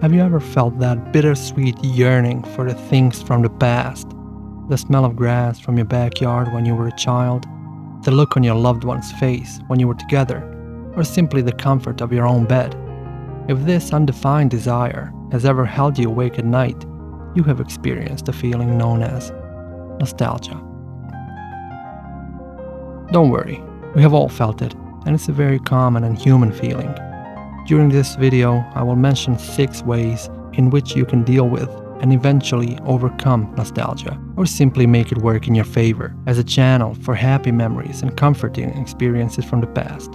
Have you ever felt that bittersweet yearning for the things from the past? The smell of grass from your backyard when you were a child, the look on your loved one's face when you were together, or simply the comfort of your own bed. If this undefined desire has ever held you awake at night, you have experienced a feeling known as nostalgia. Don't worry, we have all felt it, and it's a very common and human feeling. During this video, I will mention 6 ways in which you can deal with and eventually overcome nostalgia, or simply make it work in your favor as a channel for happy memories and comforting experiences from the past.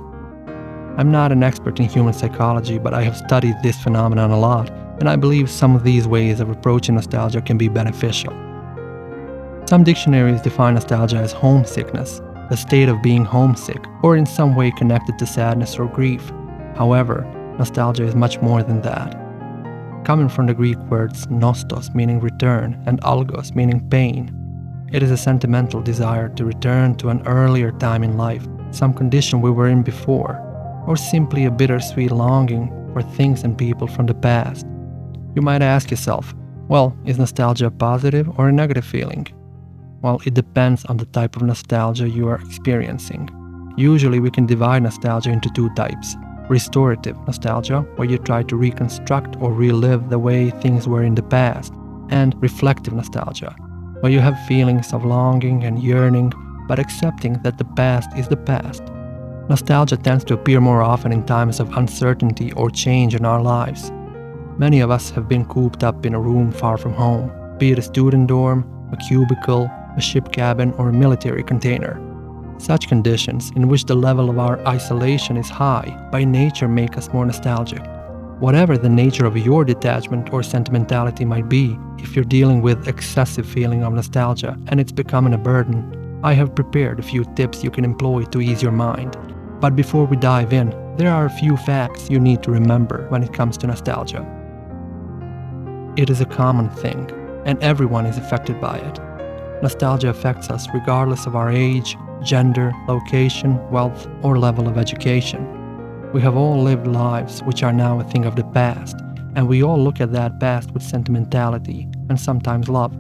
I'm not an expert in human psychology, but I have studied this phenomenon a lot, and I believe some of these ways of approaching nostalgia can be beneficial. Some dictionaries define nostalgia as homesickness, the state of being homesick, or in some way connected to sadness or grief. However, nostalgia is much more than that. Coming from the Greek words nostos, meaning return, and algos, meaning pain, it is a sentimental desire to return to an earlier time in life, some condition we were in before, or simply a bittersweet longing for things and people from the past. You might ask yourself, well, is nostalgia a positive or a negative feeling? Well, it depends on the type of nostalgia you are experiencing. Usually we can divide nostalgia into 2 types. Restorative nostalgia, where you try to reconstruct or relive the way things were in the past, and reflective nostalgia, where you have feelings of longing and yearning, but accepting that the past is the past. Nostalgia tends to appear more often in times of uncertainty or change in our lives. Many of us have been cooped up in a room far from home, be it a student dorm, a cubicle, a ship cabin, or a military container. Such conditions, in which the level of our isolation is high, by nature make us more nostalgic. Whatever the nature of your detachment or sentimentality might be, if you're dealing with excessive feeling of nostalgia and it's becoming a burden, I have prepared a few tips you can employ to ease your mind. But before we dive in, there are a few facts you need to remember when it comes to nostalgia. It is a common thing, and everyone is affected by it. Nostalgia affects us regardless of our age, gender, location, wealth, or level of education. We have all lived lives which are now a thing of the past, and we all look at that past with sentimentality and sometimes love.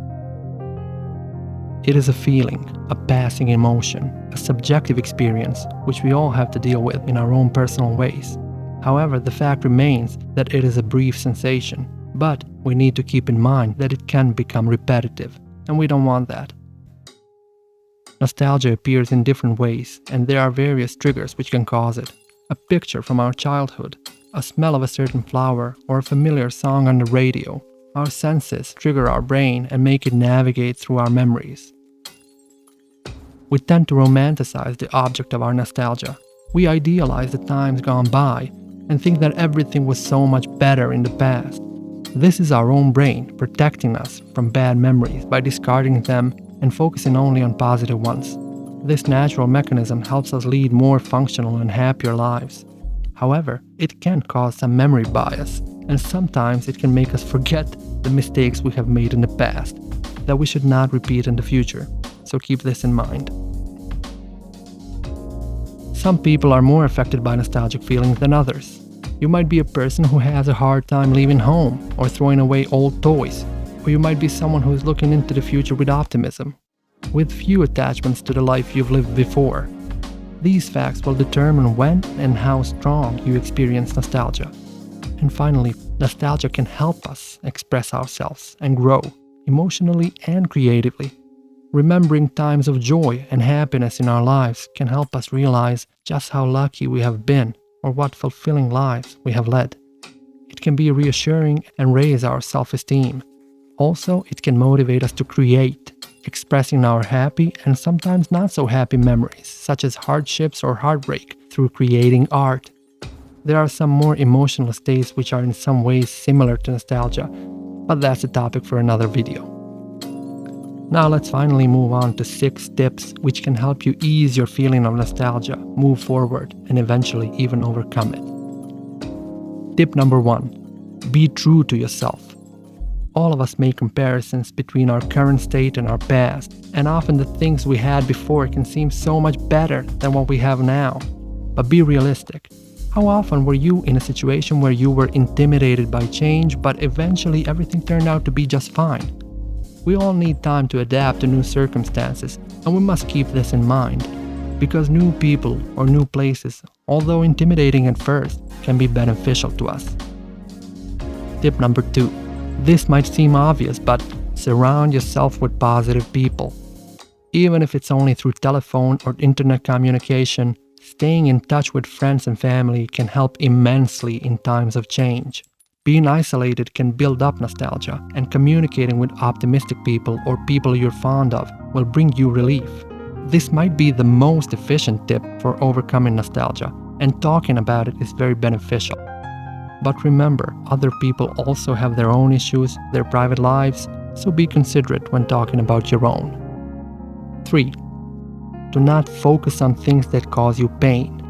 It is a feeling, a passing emotion, a subjective experience which we all have to deal with in our own personal ways. However, the fact remains that it is a brief sensation, but we need to keep in mind that it can become repetitive, and we don't want that. Nostalgia appears in different ways, and there are various triggers which can cause it. A picture from our childhood, a smell of a certain flower, or a familiar song on the radio. Our senses trigger our brain and make it navigate through our memories. We tend to romanticize the object of our nostalgia. We idealize the times gone by and think that everything was so much better in the past. This is our own brain protecting us from bad memories by discarding them and focusing only on positive ones. This natural mechanism helps us lead more functional and happier lives. However, it can cause some memory bias, and sometimes it can make us forget the mistakes we have made in the past that we should not repeat in the future. So keep this in mind. Some people are more affected by nostalgic feelings than others. You might be a person who has a hard time leaving home or throwing away old toys, or you might be someone who is looking into the future with optimism, with few attachments to the life you've lived before. These facts will determine when and how strong you experience nostalgia. And finally, nostalgia can help us express ourselves and grow emotionally and creatively. Remembering times of joy and happiness in our lives can help us realize just how lucky we have been or what fulfilling lives we have led. It can be reassuring and raise our self-esteem. Also, it can motivate us to create, expressing our happy and sometimes not so happy memories, such as hardships or heartbreak, through creating art. There are some more emotional states which are in some ways similar to nostalgia, but that's a topic for another video. Now let's finally move on to 6 tips which can help you ease your feeling of nostalgia, move forward, and eventually even overcome it. Tip number 1. Be true to yourself. All of us make comparisons between our current state and our past, and often the things we had before can seem so much better than what we have now. But be realistic. How often were you in a situation where you were intimidated by change, but eventually everything turned out to be just fine? We all need time to adapt to new circumstances, and we must keep this in mind, because new people or new places, although intimidating at first, can be beneficial to us. Tip number 2. This might seem obvious, but surround yourself with positive people. Even if it's only through telephone or internet communication, staying in touch with friends and family can help immensely in times of change. Being isolated can build up nostalgia, and communicating with optimistic people or people you're fond of will bring you relief. This might be the most efficient tip for overcoming nostalgia, and talking about it is very beneficial. But remember, other people also have their own issues, their private lives, so be considerate when talking about your own. 3. Do not focus on things that cause you pain.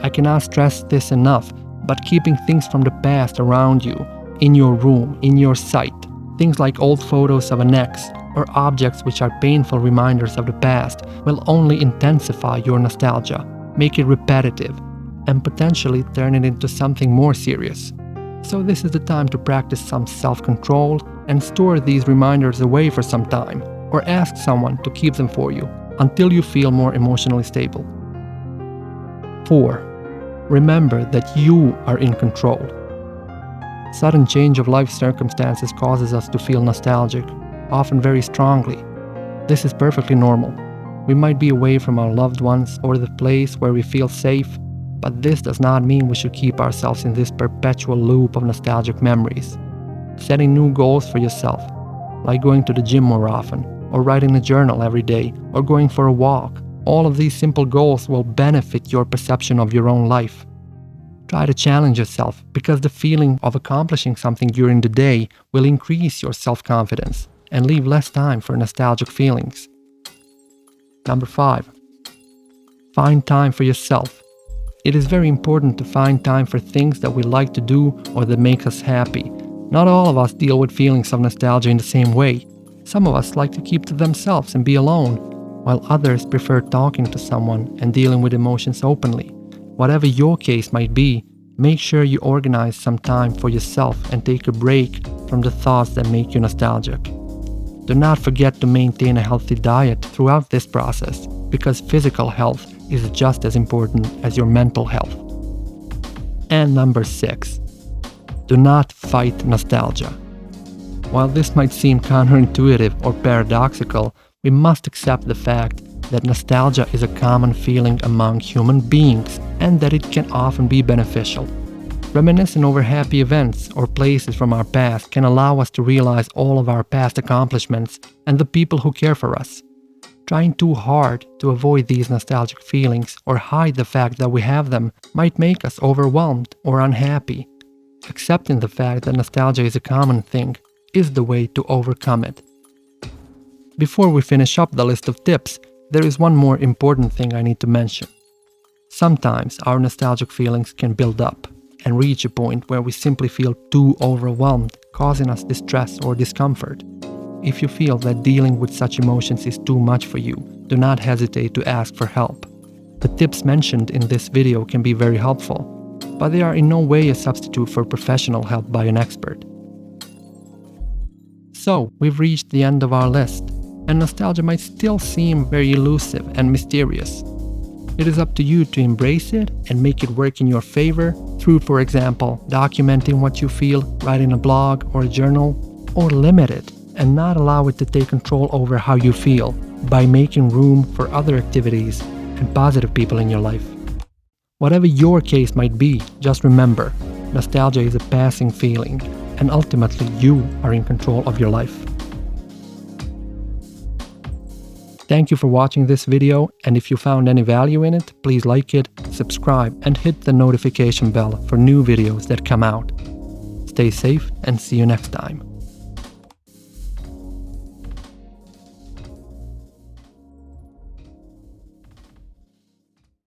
I cannot stress this enough, but keeping things from the past around you, in your room, in your sight, things like old photos of an ex or objects which are painful reminders of the past, will only intensify your nostalgia, make it repetitive, and potentially turn it into something more serious. So this is the time to practice some self-control and store these reminders away for some time, or ask someone to keep them for you until you feel more emotionally stable. 4. Remember that you are in control. Sudden change of life circumstances causes us to feel nostalgic, often very strongly. This is perfectly normal. We might be away from our loved ones or the place where we feel safe, but this does not mean we should keep ourselves in this perpetual loop of nostalgic memories. Setting new goals for yourself, like going to the gym more often, or writing a journal every day, or going for a walk, all of these simple goals will benefit your perception of your own life. Try to challenge yourself, because the feeling of accomplishing something during the day will increase your self-confidence and leave less time for nostalgic feelings. Number 5. Find time for yourself. It is very important to find time for things that we like to do or that make us happy. Not all of us deal with feelings of nostalgia in the same way. Some of us like to keep to themselves and be alone, while others prefer talking to someone and dealing with emotions openly. Whatever your case might be, make sure you organize some time for yourself and take a break from the thoughts that make you nostalgic. Do not forget to maintain a healthy diet throughout this process, because physical health is just as important as your mental health. And number 6. Do not fight nostalgia. While this might seem counterintuitive or paradoxical, we must accept the fact that nostalgia is a common feeling among human beings and that it can often be beneficial. Reminiscing over happy events or places from our past can allow us to realize all of our past accomplishments and the people who care for us. Trying too hard to avoid these nostalgic feelings or hide the fact that we have them might make us overwhelmed or unhappy. Accepting the fact that nostalgia is a common thing is the way to overcome it. Before we finish up the list of tips, there is one more important thing I need to mention. Sometimes our nostalgic feelings can build up and reach a point where we simply feel too overwhelmed, causing us distress or discomfort. If you feel that dealing with such emotions is too much for you, do not hesitate to ask for help. The tips mentioned in this video can be very helpful, but they are in no way a substitute for professional help by an expert. So, we've reached the end of our list, and nostalgia might still seem very elusive and mysterious. It is up to you to embrace it and make it work in your favor through, for example, documenting what you feel, writing a blog or a journal, or limit it and not allow it to take control over how you feel by making room for other activities and positive people in your life. Whatever your case might be, just remember, nostalgia is a passing feeling, and ultimately you are in control of your life. Thank you for watching this video, and if you found any value in it, please like it, subscribe, and hit the notification bell for new videos that come out. Stay safe and see you next time.